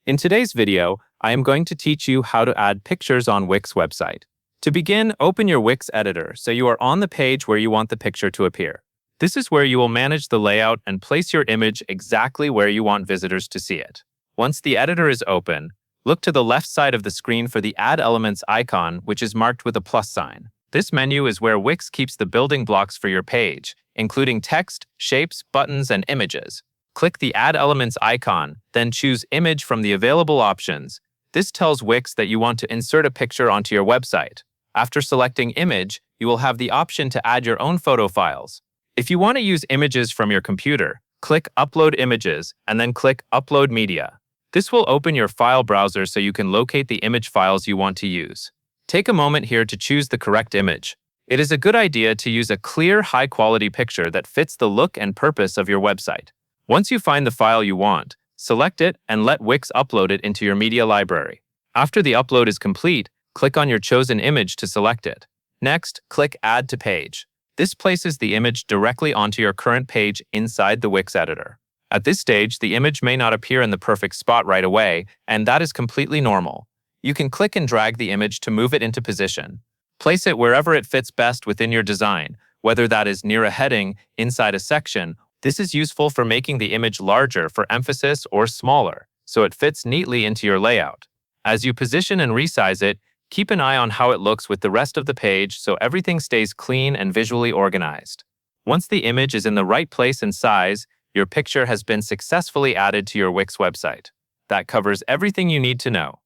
In today's video, I am going to teach you how to add pictures on Wix website. To begin, open your Wix editor so you are on the page where you want the picture to appear. This is where you will manage the layout and place your image exactly where you want visitors to see it. Once the editor is open, look to the left side of the screen for the Add Elements icon, which is marked with a plus sign. This menu is where Wix keeps the building blocks for your page, including text, shapes, buttons, and images. Click the Add Elements icon, then choose Image from the available options. This tells Wix that you want to insert a picture onto your website. After selecting Image, you will have the option to add your own photo files. If you want to use images from your computer, click Upload Images and then click Upload Media. This will open your file browser so you can locate the image files you want to use. Take a moment here to choose the correct image. It is a good idea to use a clear, high-quality picture that fits the look and purpose of your website. Once you find the file you want, select it and let Wix upload it into your media library. After the upload is complete, click on your chosen image to select it. Next, click Add to Page. This places the image directly onto your current page inside the Wix editor. At this stage, the image may not appear in the perfect spot right away, and that is completely normal. You can click and drag the image to move it into position. Place it wherever it fits best within your design, whether that is near a heading, inside a section. This is useful for making the image larger for emphasis or smaller, so it fits neatly into your layout. As you position and resize it, keep an eye on how it looks with the rest of the page so everything stays clean and visually organized. Once the image is in the right place and size, your picture has been successfully added to your Wix website. That covers everything you need to know.